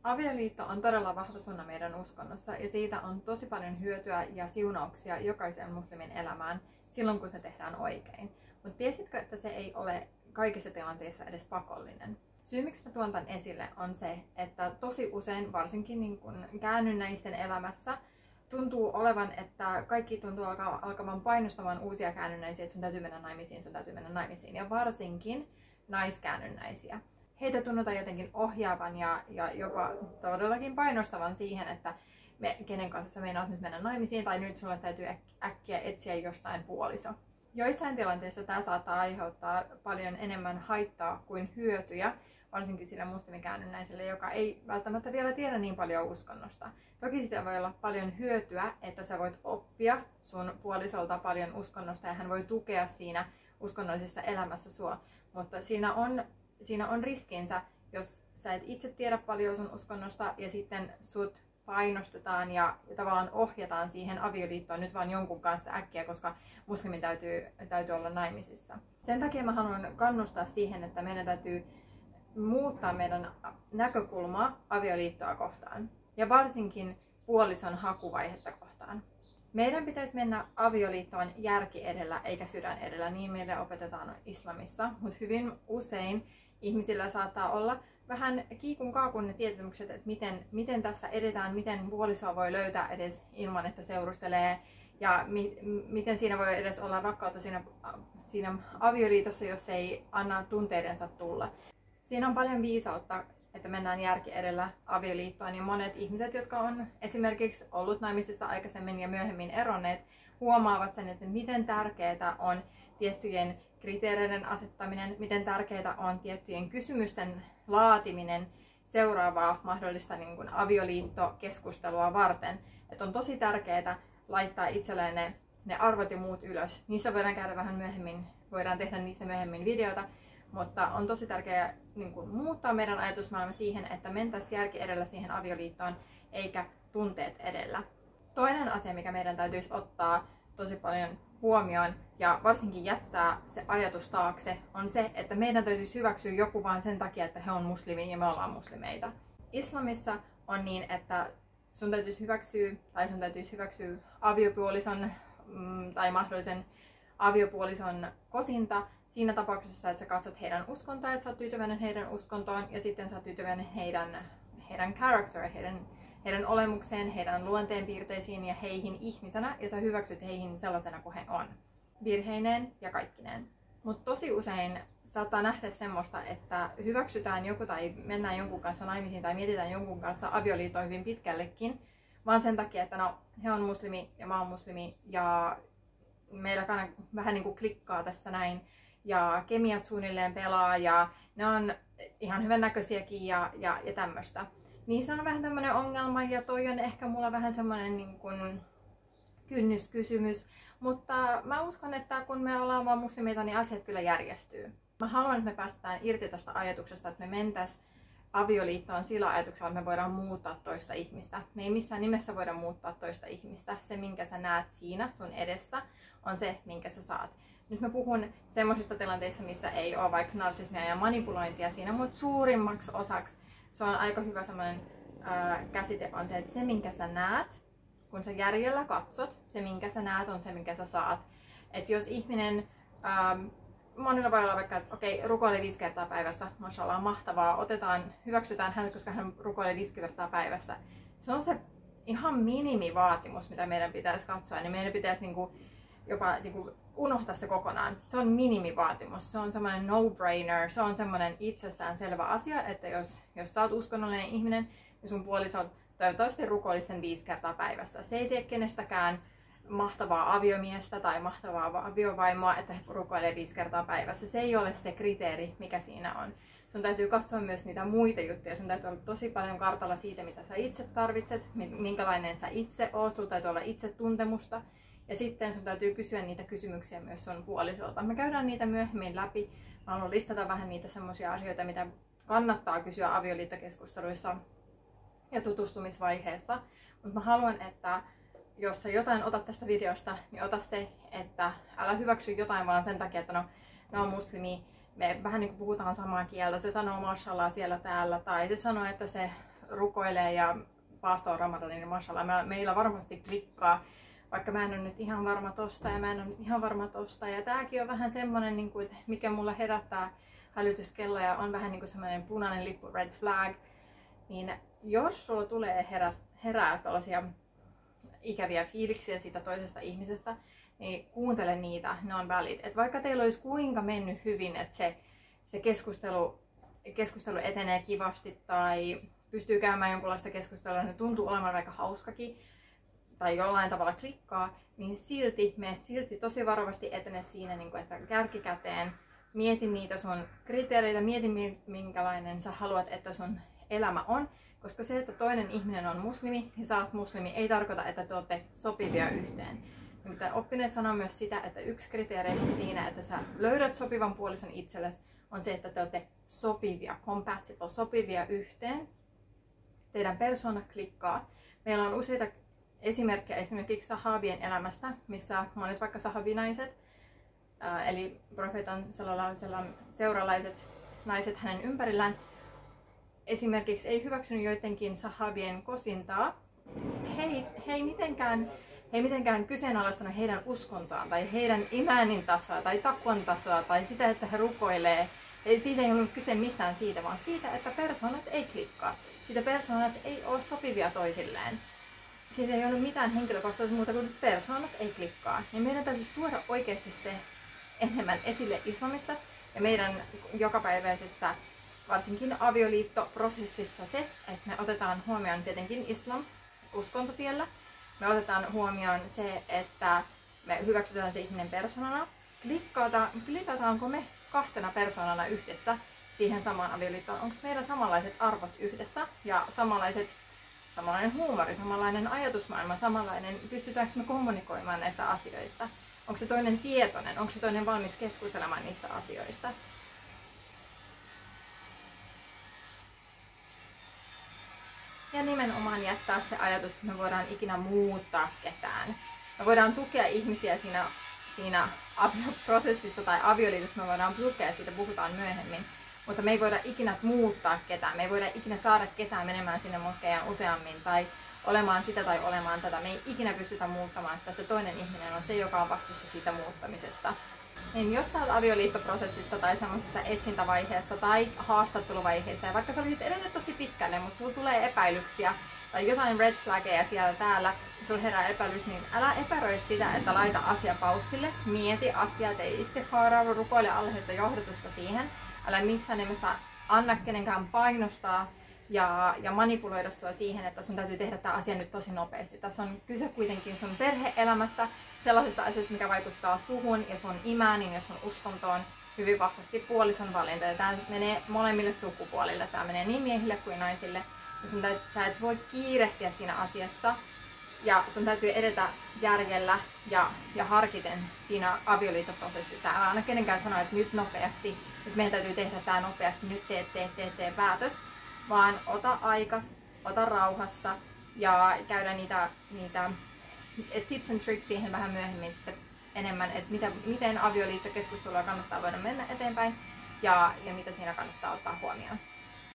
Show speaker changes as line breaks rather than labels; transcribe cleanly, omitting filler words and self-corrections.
Avioliitto on todella vahva sunna meidän uskonnossa ja siitä on tosi paljon hyötyä ja siunauksia jokaisen muslimin elämään silloin, kun se tehdään oikein. Mutta tiesitkö, että se ei ole kaikissa tilanteissa edes pakollinen? Syy, miksi mä tuon tämän esille, on se, että tosi usein, varsinkin niin kun käännynnäisten elämässä, tuntuu olevan, että kaikki tuntuu alkavan painostamaan uusia käännynnäisiä, että sun täytyy mennä naimisiin, sun täytyy mennä naimisiin. Ja varsinkin naiskäännynnäisiä. Heitä tunnutaan jotenkin ohjaavan ja jopa todellakin painostavan siihen, että kenen kanssa sä meinaat nyt mennä naimisiin tai nyt sulle täytyy äkkiä etsiä jostain puoliso. Joissain tilanteissa tämä saattaa aiheuttaa paljon enemmän haittaa kuin hyötyjä, varsinkin sille muslimikäännynnäiselle, joka ei välttämättä vielä tiedä niin paljon uskonnosta. Toki siitä voi olla paljon hyötyä, että sä voit oppia sun puolisolta paljon uskonnosta ja hän voi tukea siinä uskonnollisessa elämässä sua, mutta siinä on riskinsä, jos sä et itse tiedä paljon sun uskonnosta ja sitten sut painostetaan ja tavallaan ohjataan siihen avioliittoon nyt vaan jonkun kanssa äkkiä, koska muslimin täytyy olla naimisissa. Sen takia mä haluan kannustaa siihen, että meidän täytyy muuttaa meidän näkökulmaa avioliittoa kohtaan ja varsinkin puolison hakuvaihetta kohtaan. Meidän pitäisi mennä avioliittoon järki edellä eikä sydän edellä, niin meille opetetaan islamissa, mutta hyvin usein ihmisillä saattaa olla vähän kiikun kaakun ne tietämykset, että miten tässä edetään, miten puolisoa voi löytää edes ilman, että seurustelee ja miten siinä voi edes olla rakkautta siinä avioliitossa, jos ei anna tunteidensa tulla. Siinä on paljon viisautta, että mennään järki edellä avioliittoon, niin monet ihmiset, jotka on esimerkiksi ollut naimisissa aikaisemmin ja myöhemmin eronneet, huomaavat sen, että miten tärkeää on tiettyjen kriteereiden asettaminen, miten tärkeää on tiettyjen kysymysten laatiminen seuraavaa mahdollista niin kuin avioliittokeskustelua varten. Että on tosi tärkeää laittaa itselleen ne arvot ja muut ylös. Niissä voidaan käydä vähän myöhemmin, voidaan tehdä niistä myöhemmin videota, mutta on tosi tärkeää niin kuin muuttaa meidän ajatusmaailma siihen, että mentäisiin järki edellä siihen avioliittoon eikä tunteet edellä. Toinen asia, mikä meidän täytyisi ottaa tosi paljon huomioon ja varsinkin jättää se ajatus taakse, on se, että meidän täytyisi hyväksyä joku vain sen takia, että he on muslimi ja me ollaan muslimeita. Islamissa on niin, että sun täytyisi hyväksyä aviopuolison tai mahdollisen aviopuolison kosinta siinä tapauksessa, että sä katsot heidän uskontoa, että sä oot tyytyväinen heidän uskontoon ja sitten sä oot tyytyväinen heidän character, heidän olemukseen, heidän luonteenpiirteisiin ja heihin ihmisenä ja sä hyväksyt heihin sellaisena kuin he on. Virheineen ja kaikkineen. Mutta tosi usein saattaa nähdä semmoista, että hyväksytään joku tai mennään jonkun kanssa naimisiin tai mietitään jonkun kanssa avioliittoa hyvin pitkällekin, vaan sen takia, että no, he on muslimi ja mä oon muslimi ja meillä vähän niin kuin klikkaa tässä näin ja kemiat suunnilleen pelaa ja ne on ihan hyvän näköisiäkin ja tämmöistä. Niissä on vähän tämmöinen ongelma ja toi on ehkä mulla vähän semmoinen niin kuin kynnyskysymys, mutta mä uskon, että kun me ollaan vaan muslimeita, niin asiat kyllä järjestyy. Mä haluan, että me päästään irti tästä ajatuksesta, että me mentäis avioliittoon sillä ajatuksella, että me voidaan muuttaa toista ihmistä. Me ei missään nimessä voida muuttaa toista ihmistä. Se, minkä sä näet siinä sun edessä, on se, minkä sä saat. Nyt mä puhun semmoisista tilanteissa, missä ei ole vaikka narsismia ja manipulointia siinä, mutta suurimmaksi osaksi se on aika hyvä semmoinen käsite on se, että se, minkä sä näet, kun sä järjellä katsot, se, minkä sä näet, on se, minkä sä saat. Että jos ihminen, monilla voi olla vaikka, että okei, rukoilee 5 kertaa päivässä, mashallah, mahtavaa, hyväksytään hän, koska hän rukoilee 5 kertaa päivässä. Se on se ihan minimivaatimus, mitä meidän pitäisi katsoa, niin meidän pitäisi jopa unohtaa se kokonaan. Se on minimivaatimus, se on semmoinen no-brainer, se on semmoinen itsestäänselvä asia, että jos sä oot uskonnollinen ihminen, niin sun puoliso toivottavasti rukoilisi sen 5 kertaa päivässä. Se ei tee kenestäkään mahtavaa aviomiestä tai mahtavaa aviovaimoa, että he rukoilee 5 kertaa päivässä. Se ei ole se kriteeri, mikä siinä on. Sun täytyy katsoa myös niitä muita juttuja. Sun täytyy olla tosi paljon kartalla siitä, mitä sä itse tarvitset, minkälainen sä itse oot. Sulla täytyy olla itsetuntemusta. Ja sitten sun täytyy kysyä niitä kysymyksiä myös sun puolisolta. Me käydään niitä myöhemmin läpi. Mä haluan listata vähän niitä semmoisia asioita, mitä kannattaa kysyä avioliittokeskusteluissa ja tutustumisvaiheessa. Mutta mä haluan, että jos sä jotain otat tästä videosta, niin ota se, että älä hyväksy jotain vaan sen takia, että ne on muslimi. Me vähän niin kuin puhutaan samaa kieltä. Se sanoo mashallah siellä täällä tai se sanoo, että se rukoilee ja paastoo Ramadanin, niin mashallah, meillä varmasti klikkaa. Vaikka mä en ole nyt ihan varma tosta ja mä en ole nyt ihan varma tosta. Ja tääkin on vähän semmonen, niin kuin, mikä mulla herättää hälytyskelloja, on vähän niin kuin semmoinen punainen lippu, red flag. Niin jos sulla tulee herää tällaisia ikäviä fiiliksiä siitä toisesta ihmisestä, niin kuuntele niitä, ne on valid. Et vaikka teillä olisi kuinka mennyt hyvin, että se keskustelu etenee kivasti tai pystyy käymään jonkunlaista keskustelua, ne tuntuu olevan aika hauskakin tai jollain tavalla klikkaa, niin silti tosi varovasti etene siinä, että kärkikäteen mieti niitä sun kriteereitä, mieti minkälainen sä haluat, että sun elämä on. Koska se, että toinen ihminen on muslimi ja sä oot muslimi, ei tarkoita, että te olette sopivia yhteen. Nimittäin oppineet sanoo myös sitä, että yksi kriteereistä siinä, että sä löydät sopivan puolison itsellesi, on se, että te olette sopivia, compatible, sopivia yhteen. Teidän persoonat klikkaa. Meillä on useita esimerkkejä esimerkiksi sahabien elämästä, missä monet vaikka sahabinaiset, eli profeetan seuralaiset naiset hänen ympärillään, esimerkiksi ei hyväksynyt joidenkin sahabien kosintaa. He ei mitenkään kyseenalaistanut heidän uskontoaan tai heidän imanin tasoa tai takwan tasoa tai sitä, että he rukoilee. Siitä ei ollut kyse mistään siitä, vaan siitä, että persoonat ei klikkaa. Siitä persoonat ei ole sopivia toisilleen. Siitä ei ollut mitään henkilökohtaista muuta kuin persoonat ei klikkaa. Ja meidän täytyisi tuoda oikeasti se enemmän esille islamissa ja meidän jokapäiväisessä, varsinkin avioliittoprosessissa se, että me otetaan huomioon tietenkin islam, uskonto siellä. Me otetaan huomioon se, että me hyväksytään se ihminen persoonana. Klikataanko me kahtena persoonana yhdessä siihen samaan avioliittoon? Onko meillä samanlaiset arvot yhdessä ja samanlainen huumori, samanlainen ajatusmaailma, pystytäänkö me kommunikoimaan näistä asioista? Onko se toinen tietoinen? Onko se toinen valmis keskustelemaan niistä asioista? Ja nimenomaan jättää se ajatus, että me voidaan ikinä muuttaa ketään. Me voidaan tukea ihmisiä siinä prosessissa tai avioliitossa, me voidaan tukea, siitä puhutaan myöhemmin. Mutta me ei voida ikinä muuttaa ketään, me ei voida ikinä saada ketään menemään sinne moskeijaan useammin tai olemaan sitä tai olemaan tätä. Me ei ikinä pystytä muuttamaan sitä, se toinen ihminen on se, joka on vastuussa siitä muuttamisesta. Niin jos sä oot avioliittoprosessissa tai semmoisessa etsintävaiheessa tai haastatteluvaiheessa, ja vaikka sä olisit edennyt tosi pitkälle, mutta sulla tulee epäilyksiä tai jotain red flaggeja siellä täällä, ja sulla herää epäilys, niin älä epäröi sitä, että laita asia paussille, mieti asiaa, tee istikharaa, rukoile Allahilta johdatusta siihen. Älä missään nimessä anna kenenkään painostaa ja manipuloida sua siihen, että sun täytyy tehdä tämä asia nyt tosi nopeasti. Tässä on kyse kuitenkin sun perhe-elämästä, sellaisesta asiasta, mikä vaikuttaa suhun ja sun imäänin ja sun uskontoon hyvin vahvasti, puolison valinta. Ja tämä menee molemmille sukupuolille, tämä menee niin miehille kuin naisille. Ja sä et voi kiirehtiä siinä asiassa ja sun täytyy edetä järjellä ja harkiten siinä avioliittoprosessissa. Älä anna kenenkään sanoa, että nyt nopeasti, nyt meidän täytyy tehdä tämä nopeasti, nyt tee päätös. Vaan ota aikas, ota rauhassa ja käydä niitä tips and tricks siihen vähän myöhemmin sitten enemmän, että miten avioliittokeskustelua kannattaa voida mennä eteenpäin ja mitä siinä kannattaa ottaa huomioon.